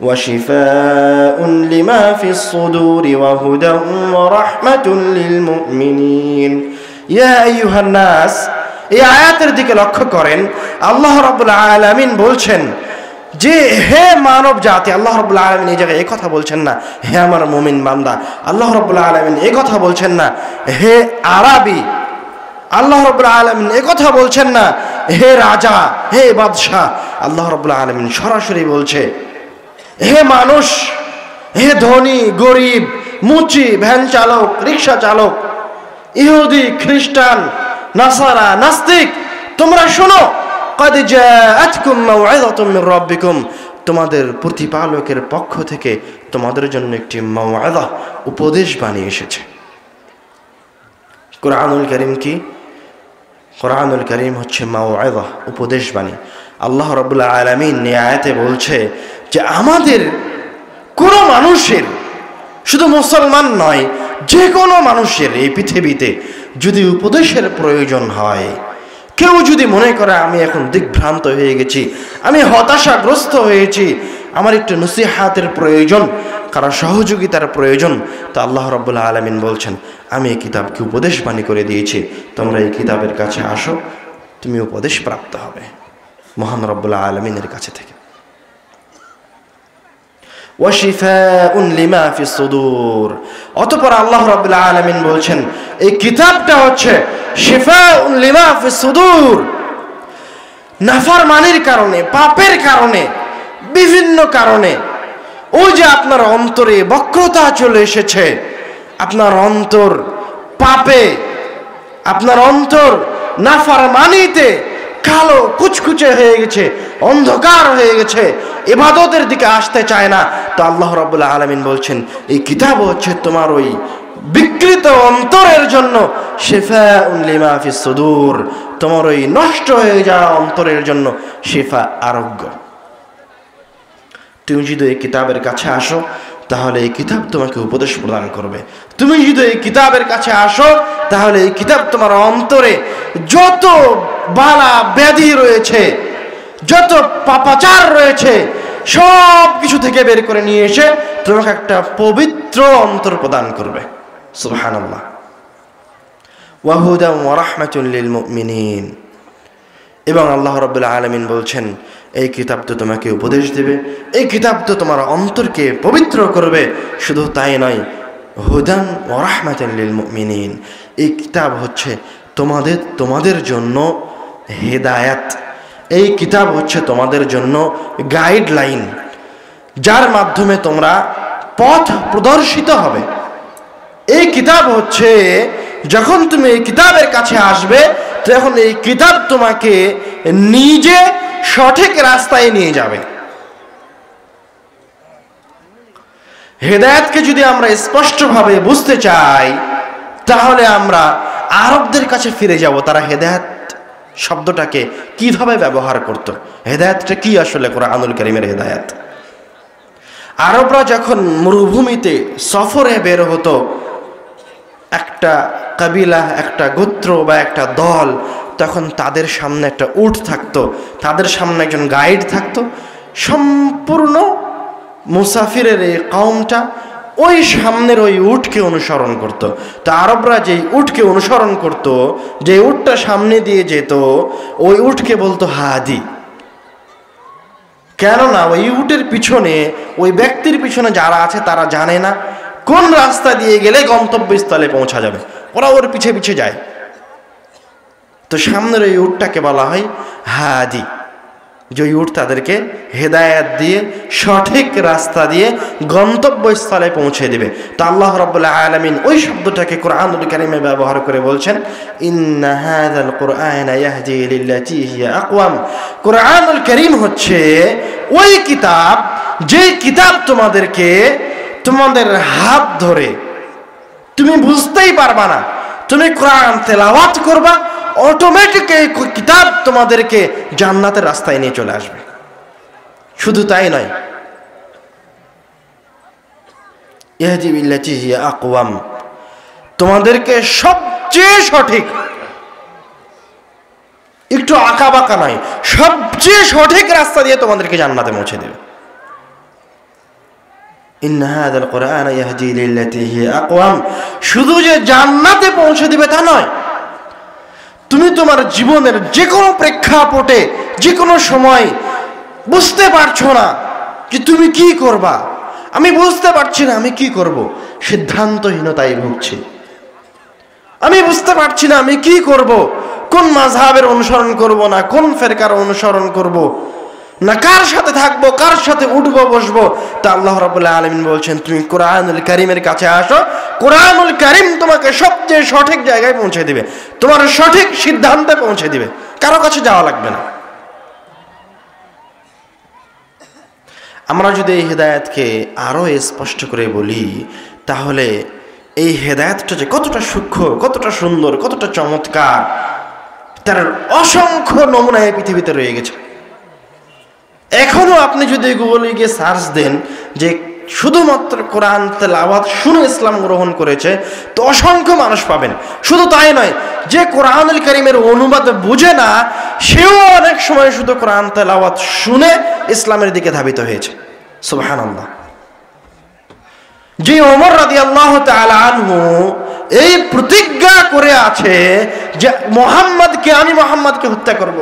ওয়া শিফাa'উন লিমা ফিস সুদুরি ওয়া হুদান ওয়া রাহমাতুল লিল মুমিনিন। ইয়া আইয়ুহান নাস, এই আয়াতের দিকে লক্ষ্য করেন। আল্লাহ রাব্বুল আলামিন বলছেন যে হে মানব জাতি, আল্লাহ রাব্বুল আলামিন এই জায়গায় এই কথা বলছেন না হে আমার মুমিন বান্দা, আল্লাহ রাব্বুল আলামিন এই কথা বলছেন না হে আরবি, আল্লাহ রাব্বুল আলামিন এই কথা বলছেন না হে রাজা, হে বাদশাহ। আল্লাহ রাব্বুল আলামিন সরাসরি বলছে হে মানুষ, হে ধনী গরিব, মুচি ভ্যান চালক, রিক্সা চালক, ইহুদি খ্রিস্টান, নাসারা, নাস্তিক, তোমরা শোনো, ক্বাদ জাআতকুম মাও'ইযাতুম মির রাব্বিকুম, তোমাদের প্রতিপালকের পক্ষ থেকে তোমাদের জন্য একটি মাও'ইযা, উপদেশ বাণী এসেছে। কোরআনুল কারীম কি? কোরআনুল কারীম হচ্ছে মাও'ইযা, উপদেশ বাণী। আল্লাহ রাব্বুল আলামিন এই আয়াতে বলছে যে আমাদের কোনো মানুষের, শুধু মুসলমান নয়, যে কোনো মানুষের এই পৃথিবীতে যদি উপদেশের প্রয়োজন হয়, কেউ যদি মনে করে আমি এখন দিগ্ভ্রান্ত হয়ে গেছি, আমি হতাশাগ্রস্ত হয়েছি, আমার একটু নসিহাতের প্রয়োজন, কারো সহযোগিতার প্রয়োজন, তো আল্লাহ রাব্বুল আলামিন বলছেন আমি এই কিতাবকে উপদেশ বাণী করে দিয়েছি, তোমরা এই কিতাবের কাছে আসো, তুমি উপদেশ প্রাপ্ত হবে মহান রব্বুল আলামিনের কাছে থেকে। ওয়া শিফাউন লিমা ফিস সুদূর। অতঃপর আল্লাহ রাব্বুল আলামিন বলছেন এই কিতাবটা হচ্ছে শিফাউন লিমা ফিস সুদূর। নাফরমানির কারণে, পাপের কারণে, বিভিন্ন কারণে ওই যে আপনার অন্তরে বক্রতা চলে এসেছে, আপনার অন্তর পাপে, আপনার অন্তর নাফরমানিতে কালো কুচকুচে হয়ে গেছে, অন্ধকার হয়ে গেছে, ইবাদতের দিকে আসতে চায় না, তো আল্লাহ রাব্বুল আলামিন বলছেন এই কিতাব হচ্ছে তোমার ওই বিকৃত অন্তরের জন্য শিফাউন লিমা ফিস সুদূর, তোমার ওই নষ্ট হয়ে যাওয়া অন্তরের জন্য শিফা, আরোগ্য। তুমি যদি এই কিতাবের কাছে আসো তাহলে এই কিতাব তোমাকে উপদেশ প্রদান করবে। তুমি যদি এই কিতাবের কাছে আসো তাহলে এই কিতাব তোমার অন্তরে যত বালা ব্যাধি রয়েছে, যত পাপাচার রয়েছে, সব কিছু থেকে বের করে নিয়ে এসে তোমাকে একটা পবিত্র অন্তর প্রদান করবে। সুবহানাল্লাহ। ওয়া হুদাম ওয়া রাহমাতুল লিল মুমিনিন। এবং আল্লাহ রাব্বুল আলামিন বলছেন এই কিতাব তো তোমাকে উপদেশ দেবে, এই কিতাব তো তোমার অন্তরকে পবিত্র করবে। শুধু তাই নয়, হুদান ওয়া রাহমাতুল লিল মুমিনিন, এই কিতাব হচ্ছে তোমাদের জন্য হেদায়াত, এই কিতাব হচ্ছে তোমাদের জন্য গাইডলাইন, যার মাধ্যমে তোমরা পথ প্রদর্শিত হবে। এই কিতাব হচ্ছে যখন তুমি এই কিতাবের কাছে আসবে তখন এই কিতাব তোমাকে নিজে সঠিক রাস্তায় নিয়ে যাবে। হেদায়েতকে যদি আমরা স্পষ্টভাবে বুঝতে চাই তাহলে আমরা আরবদের কাছে ফিরে যাব। তারা হেদায়েত শব্দটাকে কিভাবে ব্যবহার করত, হেদায়েতটা কি আসলে কোরআনুল কারীমের হেদায়েত। আরবরা যখন মরুভূমিতে সফরে বের হতো, একটা কাবিলা, একটা গোত্র বা একটা দল, তখন তাদের সামনে একটা উট থাকতো, তাদের সামনে একজন গাইড থাকতো। সম্পূর্ণ মুসাফিরের এই কওমটা ওই সামনের ওই উটকে অনুসরণ করত। তো আরবরা যেই উটকে অনুসরণ করত, যে উটটা সামনে দিয়ে যেত, ওই উটকে বলতো হাদি। কেননা ওই উটের পিছনে, ওই ব্যক্তির পিছনে যারা আছে তারা জানে না কোন রাস্তা দিয়ে গেলে গন্তব্যস্থলে পৌঁছা যাবে, ওরা ওর পিছে পিছে যায়। তো সামনের ওই উটটাকে বলা হয় হাদি, যে উট তাদেরকে হেদায়েত দিয়ে সঠিক রাস্তা দিয়ে গন্তব্যস্থলে পৌঁছে দেবে। তো আল্লাহ রাব্বুল আলামিন ওই শব্দটাকে কোরআনুল কারীমে ব্যবহার করে বলছেন ইন্না হাযাল কুরআনা ইয়াহদি লিল্লাতী হিয়া আকওয়াম। কোরআনুল কারীম হচ্ছে ওই কিতাব, যে কিতাব তোমাদেরকে তোমাদের হাত ধরে, তুমি বুঝতেই পারবা না, তুমি কোরআন তেলাওয়াত করবা, অটোমেটিক এই কিতাব তোমাদেরকে জান্নাতের রাস্তায় নিয়ে চলে আসবে। শুধু তাই নয়, ইয়াহদি বিল্লাতী হিয়া আকওয়াম, তোমাদেরকে সবচেয়ে সঠিক, একটু আঁকা বাঁকা নয়, সবচেয়ে সঠিক রাস্তা দিয়ে তোমাদেরকে জান্নাতে পৌঁছে দেবে। ইন্না হাযাল কুরআনা ইয়াহদি লিল্লাতী হিয়া আকওয়াম, শুধু যে জান্নাতে পৌঁছে দিবে তা নয়, তুমি তোমার জীবনের যে কোনো প্রেক্ষাপটে, যে কোনো সময় বুঝতে পারছো না যে তুমি কি করবা, আমি বুঝতে পারছি না আমি কি করব, সিদ্ধান্তহীনতায় ভুগছি, আমি বুঝতে পারছি না আমি কি করব, কোন মাযহাবের অনুসরণ করব না কোন ফেরকার অনুসরণ করব, না কার সাথে থাকবো, কার সাথে উঠবো বসবো। তা আল্লাহ রাব্বুল আলামিন বলছেন তুমি কোরআনুল কারীমের কাছে আসো, কোরআনুল কারীম তোমাকে সবচেয়ে সঠিক জায়গায় পৌঁছে দিবে, তোমার সঠিক সিদ্ধান্তে পৌঁছে দিবে, কারো কাছে যাওয়া লাগবে না। আমরা যদি এই হেদায়েতকে আরো স্পষ্ট করে বলি তাহলে এই হেদায়েতটা যে কতটা সূক্ষ্ম, কতটা সুন্দর, কতটা চমৎকার, তার অসংখ্য নমুনা এই পৃথিবীতে রয়ে গেছে। এখনো আপনি যদি গুগলে গিয়ে সার্চ দেন যে শুধুমাত্র কোরআন তেলাওয়াত শুনে ইসলাম গ্রহণ করেছে, তো অসংখ্য মানুষ পাবেন। শুধু তাই নয়, যে কোরআনুল কারীমের অনুবাদ বুঝে না সেও অনেক সময় শুধু কোরআন তেলাওয়াত শুনে ইসলামের দিকে ধাবিত হয়েছে। সুবহানাল্লাহ। যে ওমর রাদিয়াল্লাহু তাআলা আনহু এই প্রতিজ্ঞা করে আছে যে আমি মুহাম্মদকে হত্যা করব,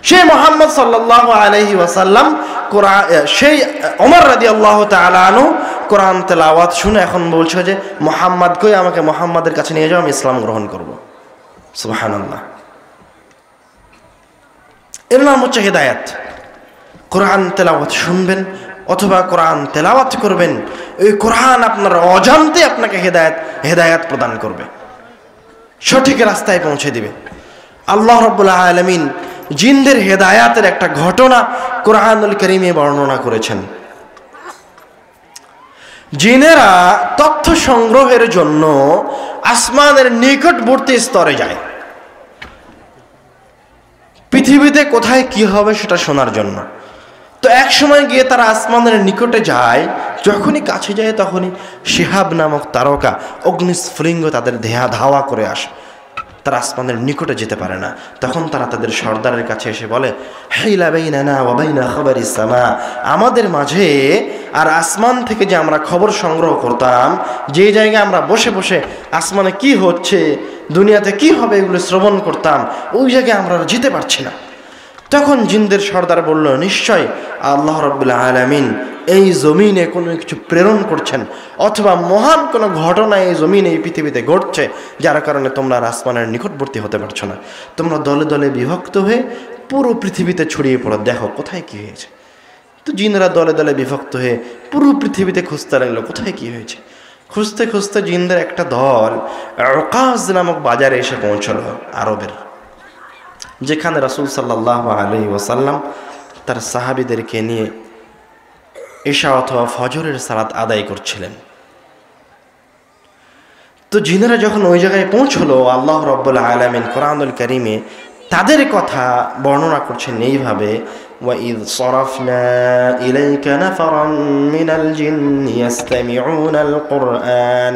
সে মুহাম্মদ সাল্লাল্লাহু আলাইহি ওয়াসাল্লাম কোরআন সেই ওমর রাদিয়াল্লাহু তাআলা আনহু কোরআন তেলাওয়াত শুনে এখন বলছে যে মুহাম্মদ কই, আমাকে মুহাম্মাদের কাছে নিয়ে যাও, আমি ইসলাম গ্রহণ করব। সুবহানাল্লাহ। এর নাম হচ্ছে হেদায়েত। কোরআন তেলাওয়াত শুনবেন অথবা কোরআন তেলাওয়াত করবেন, এই কোরআন আপনার অজান্তে আপনাকে হেদায়েত প্রদান করবে, সঠিক রাস্তায় পৌঁছে দিবে। আল্লাহ রাব্বুল আলামিন জিনদের হেদায়াতের একটা ঘটনা কোরআনুল কারীমে বর্ণনা করেছেন। জিনেরা তথ্য সংগ্রহের জন্য আসমানের নিকটবর্তী স্তরে যায়, পৃথিবীতে কোথায় কি হবে সেটা শোনার জন্য। তো এক সময় গিয়ে তারা আসমানের নিকটে যায়, যখনই কাছে যায় তখনই শিহাব নামক তারকা অগ্নিস্ফুলিঙ্গ তাদের ধাওয়া করে আসে, তারা আসমানের নিকটে যেতে পারে না। তখন তারা তাদের সর্দারের কাছে এসে বলে, হাইলা বাইনানা ওয়া বাইনা খাবারিস সামা, আমাদের মাঝে আর আসমান থেকে যে আমরা খবর সংগ্রহ করতাম, যে জায়গায় আমরা বসে বসে আসমানে কি হচ্ছে, দুনিয়াতে কি হবে এগুলো শ্রবণ করতাম, ওই জায়গায় আমরা যেতে পারছি না। তখন জিনদের সর্দার বলল, নিশ্চয় আল্লাহ রাব্বুল আলামিন এই জমিনে কোনো কিছু প্রেরণ করছেন, অথবা মহান কোনো ঘটনা এই জমিনে এই পৃথিবীতে ঘটছে, যার কারণে তোমরা আসমানের নিকটবর্তী হতে পারছো না। তোমরা দলে দলে বিভক্ত হয়ে পুরো পৃথিবীতে ছড়িয়ে পড়ো, দেখো কোথায় কি হয়েছে। তো জিনরা দলে দলে বিভক্ত হয়ে পুরো পৃথিবীতে খুঁজতে লাগলো কোথায় কি হয়েছে। খুঁজতে খুঁজতে জিনদের একটা দল উকাজ নামক বাজারে এসে পৌঁছলো, আরবের, যেখানে রাসূল সাল্লাল্লাহু আলাইহি ওয়াসাল্লাম তার সাহাবীদেরকে নিয়ে ঈশা অথবা ফজরের সালাত আদায় করছিলেন। তো জিনেরা যখন ওই জায়গায় পৌঁছলো, আল্লাহ রাব্বুল আলামিন কোরআনুল কারীমে তাদের কথা বর্ণনা করছেন এইভাবে, وَإِذْ صَرَفْنَا إِلَيْكَ نَفَرًا مِنَ الْجِنِّ يَسْتَمِعُونَ الْقُرْآنَ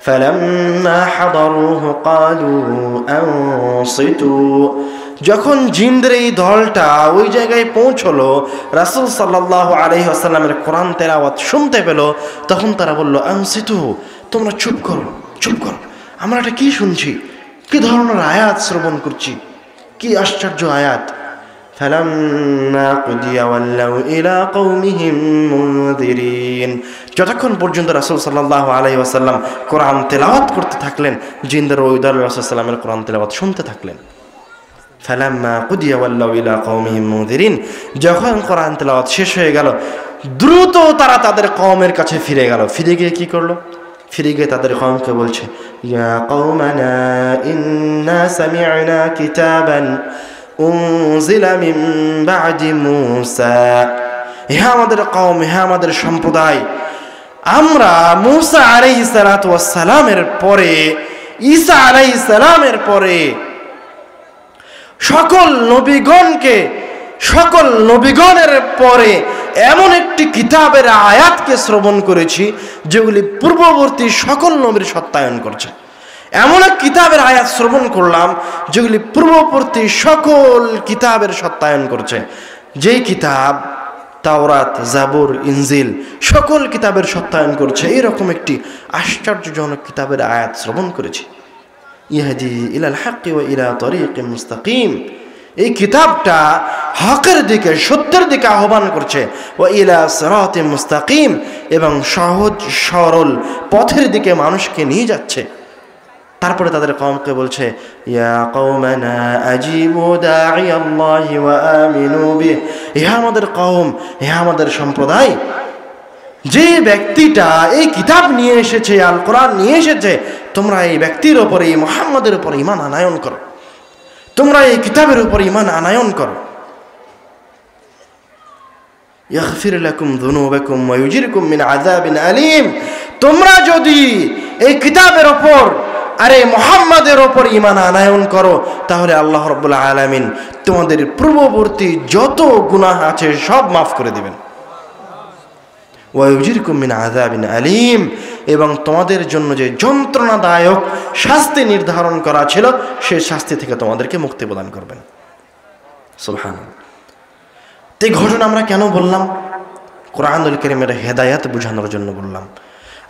فَلَمَّا حَضَرُوهُ قَالُوا أَنصِتُوا। যখন জিনদের এই দলটা ওই জায়গায় পৌঁছলো, রাসূল সাল্লাল্লাহু আলাইহি ওয়াসাল্লামের কোরআন তেলাওয়াত শুনতে পেল, তখন তারা বলল, আনসিতু, তোমরা চুপ করো, চুপ করো, আমরা এটা কি শুনছি, কি ধরনের আয়াত শ্রবণ করছি, কি আশ্চর্য আয়াত। ফালাম্মা কুদিয়া ওয়াল্লাউ ইলা কওমিহিম মুনযিরিন। যতক্ষণ পর্যন্ত রাসূল সাল্লাল্লাহু আলাইহি ওয়াসাল্লাম কোরআন তেলাওয়াত করতে থাকলেন, জিনদের ওই দল রাসূল সাল্লাল্লাহু আলাইহি ওয়াসাল্লামের কোরআন তেলাওয়াত শুনতে থাকলেন। ফালাম্মা কুদিয়া ওয়াল্লাউ ইলা কওমিহিম মুনযিরিন, যখন কোরআন তেলাওয়াত শেষ হয়ে গেল, দ্রুত তারা তাদের কওমের কাছে ফিরে গেল। ফিরে গিয়ে কি করলো? ফিরে গিয়ে তাদের কওমকে বলছে, ইয়া কওমানা ইন্না সামি'না কিতাবান উনজিলা মিন বা'দি মূসা। হে আমাদের কওম, হে আমাদের সম্প্রদায়, আমরা মূসা আলাইহিস সালাতু ওয়াস সালামের পরে, ঈসা আলাইহিস সালামের পরে সকল নবীগণের পরে এমন একটি কিতাবের আয়াতকে শ্রবণ করেছি যেগুলি পূর্ববর্তী সকল নবীর সত্যায়ন করছে। এমন এক কিতাবের আয়াত শ্রবণ করলাম যেগুলি পূর্ববর্তী সকল কিতাবের সত্যায়ন করছে। যেই কিতাব তাওরাত, জাবুর, ইনজিল সকল কিতাবের সত্যায়ন করছে, এরকম একটি আশ্চর্যজনক কিতাবের আয়াত শ্রবণ করেছি। ইহদি ইলাল হাক্কি ওয়া ইলা তরিকিম মুস্তাকিম, এই কিতাবটা হকের দিকে, সত্যের দিকে আহ্বান করছে। ওয়া ইলা সিরাতিম মুস্তাকিম, এবং সহজ সরল পথের দিকে মানুষকে নিয়ে যাচ্ছে। তারপরে তাদের কওমকে বলছে, ইয়া কওমানা আজিবু দাঈয়াল্লাহি ওয়া আমিনু বিহি। হে আমাদের কওম, হে আমাদের সম্প্রদায়, যে ব্যক্তিটা এই কিতাব নিয়ে এসেছে, আল কোরআন নিয়ে এসেছে, তোমরা এই ব্যক্তির উপরে, এই মুহাম্মদের উপর ঈমান আনয়ন করো, তোমরা এই কিতাবের উপর ঈমান আনয়ন করো। ইয়াগফির লাকুম যুনুবাকুম ওয়া ইউজিরকুম মিন আযাবিন আলীম। তোমরা যদি এই কিতাবের উপর আর এই মুহাম্মাদের উপর ঈমান আনয়ন করো, তাহলে আল্লাহ রাব্বুল আলামিন তোমাদের পূর্ববর্তী যত গুনাহ আছে সব মাফ করে দিবেন। ওয়া ইউজিরকুম মিন আযাবিন আলীম, এবং তোমাদের জন্য যে যন্ত্রণাদায়ক শাস্তি নির্ধারণ করা ছিল সেই শাস্তি থেকে তোমাদেরকে মুক্তি প্রদান করবেন। সুবহানাল্লাহ। এই ঘটনা আমরা কেন বললাম? কোরআনুল কারীমের হেদায়েত বোঝানোর জন্য বললাম।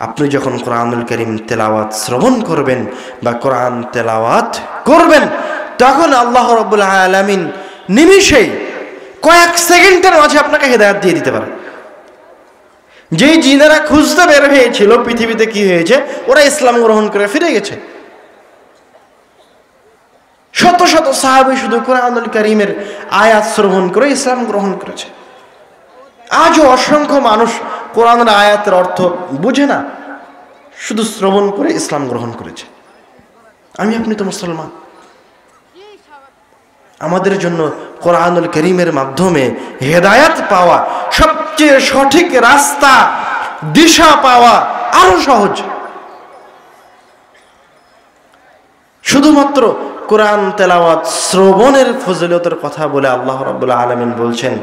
আপনি যখন কোরআনুল কারীম তেলাওয়াত শ্রবণ করবেন বা কোরআন তেলাওয়াত করবেন, তখন আল্লাহ রাব্বুল আলামিন নিমিষেই কয়েক সেকেন্ডের মাঝে আপনাকে হেদায়েত দিয়ে দিতে পারে। যেই জিনেরা খুঁজতে বের হয়েছিল পৃথিবীতে কি হয়েছে, ওরা ইসলাম গ্রহণ করে ফিরে গেছে। শত শত সাহাবী শুধু কোরআনুল কারীমের আয়াত শ্রবণ করে ইসলাম গ্রহণ করেছে। আজও অসংখ্য মানুষ কোরআনের আয়াতের অর্থ বুঝে না, শুধু শ্রবণ করে ইসলাম গ্রহণ করেছে। আমি আপনি তো মুসলমান। আমাদের জন্য কোরআনুল কারীমের মাধ্যমে হেদায়েত পাওয়া, সবচেয়ে সঠিক রাস্তা দিশা পাওয়া আরো সহজ। শুধুমাত্র কোরআন তেলাওয়াত শ্রবণের ফজিলতের কথা বলে আল্লাহ রাব্বুল আলামিন বলছেন,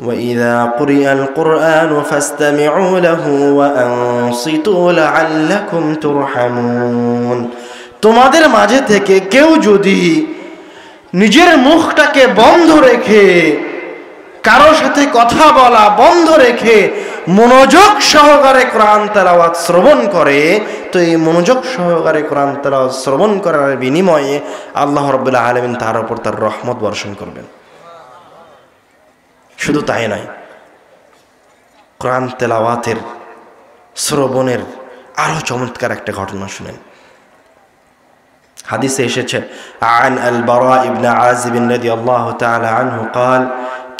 وَإِذَا قُرِئَ الْقُرْآنُ فَاسْتَمِعُوا لَهُ وَأَنصِتُوا لَعَلَّكُمْ تُرْحَمُونَ। তোমাদের মাঝে থেকে কেউ যদি নিজের মুখটাকে বন্ধ রেখে, কারো সাথে কথা বলা বন্ধ রেখে মনোযোগ সহকারে কোরআন তেলাওয়াত শ্রবণ করে, তো এই মনোযোগ সহকারে কোরআন তেলাওয়াত শ্রবণ করার বিনিময়ে আল্লাহ রাব্বুল আলামিন তার উপর তার রহমত বর্ষণ করবেন। শুধু তাই নয়, কোরআন তেলাওয়াতের শ্রবণের আরো চমৎকার একটা ঘটনা শুনেন। হাদিসে এসেছে, আন আল বারা ইবনে আযিব রাদিয়াল্লাহু তাআলা আনহু قال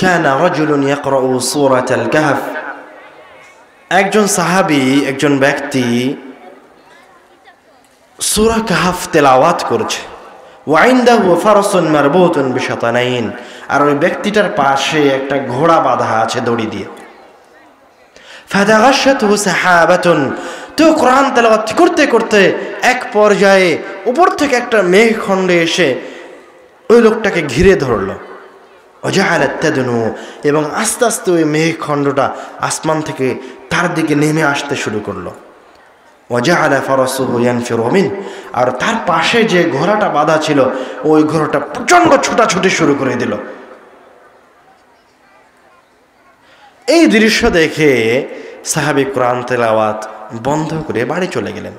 كان رجل يقرأ سورة الكهف। একজন সাহাবী, একজন ব্যক্তি সূরা কাহফ তেলাওয়াত করছে। وعنده فرس مربوط بشطنين। আর ওই ব্যক্তিটার পাশে একটা ঘোড়া বাঁধা আছে দড়ি দিয়ে। ফাতাগাশাতহু সাহাবাতুন। তো কোরআন তেলাওয়াত করতে করতে এক পর্যায়ে উপর থেকে একটা মেঘখণ্ড এসে ওই লোকটাকে ঘিরে ধরলো। ওয়াজাআলাত তাদনু। এবং আস্তে আস্তে ওই মেঘখণ্ডটা আসমান থেকে তার দিকে নেমে আসতে শুরু করলো। ওয়াজাআলা ফারাসুহু ইয়ানফিরু মিন। আর তার পাশে যে ঘোড়াটা বাঁধা ছিল, ওই ঘোড়াটা প্রচন্ড ছোটাছুটি শুরু করে দিল। এই দৃশ্য দেখে সাহাবী কোরআন তেলাওয়াত বন্ধ করে বাড়ি চলে গেলেন।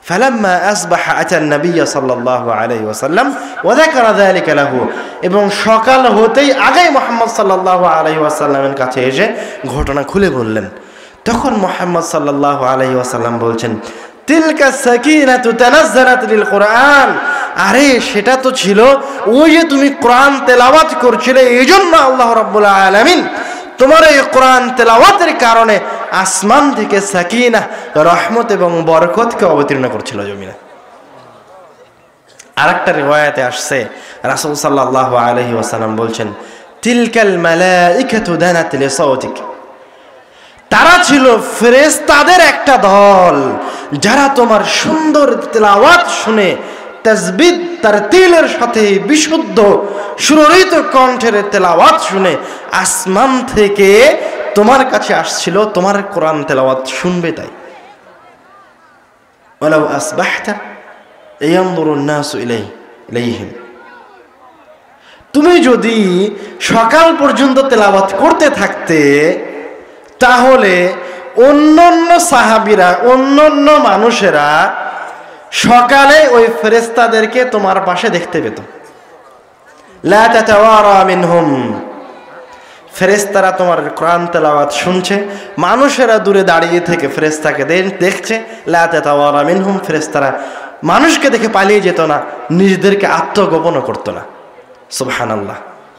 ফালাম্মা আসবাহা আতান নবী সাল্লাল্লাহু আলাইহি ওয়াসাল্লাম ওয়া যাকারা যালিকা লাহু। এবং সকাল হতেই আগেই মুহাম্মদ সাল্লাল্লাহু আলাইহি ওয়াসাল্লামের কাছে এসে ঘটনা খুলে বললেন। তখন মুহাম্মদ সাল্লাল্লাহু আলাইহি ওয়াসাল্লাম বলছেন, তিলকা সাকিনাতু তানাজ্জালাত লিল কোরআন। আরে সেটা তো ছিল ওই যে তুমি কোরআন তেলাওয়াত করছিলে, এইজন্য আল্লাহ রাব্বুল আলামিন তোমার এই কোরআন তেলাওয়াতের কারণে আসমান থেকে সাকিনা, রহমত এবং বরকতকে অবতীর্ণ করছিল জমিনে। আরেকটা রিওয়ায়াতে আসছে, রাসূল সাল্লাল্লাহু আলাইহি ওয়াসাল্লাম বলছেন, তিলকাল মালাইকাতু দানাত লিসাউতিক। তারা ছিল ফেরেশতাদের একটা দল, যারা তোমার সুন্দর তেলাওয়াত শুনে তাসবিহ তারতিলের সাথে বিশুদ্ধ সুররিত কণ্ঠের তেলাওয়াত শুনে আসমান থেকে তোমার কাছে আসছিল, তোমার কোরআন তেলাওয়াত শুনবে। তাই ওয়ালাউ আসবাহতা ইয়ানজুরুন নাসু ইলাইহিম। তুমি যদি সকাল পর্যন্ত তেলাওয়াত করতে থাকতে, তাহলে অন্যান্য সাহাবীরা, অন্যান্য মানুষেরা সকালে ওই ফেরেশতাদেরকে তোমার পাশে দেখতে পেত। লা তাতাওয়ারা মিনহুম। ফেরেশতারা তোমার কোরআন তেলাওয়াত শুনছে, মানুষেরা দূরে দাঁড়িয়ে থেকে ফেরেশতাকে দেখছে। লা তাতাওয়ারা মিনহুম। ফেরেশতারা মানুষকে দেখে পালিয়ে যেত না, নিজেদেরকে আত্মগোপনও করতো না। সুবহানাল্লাহ।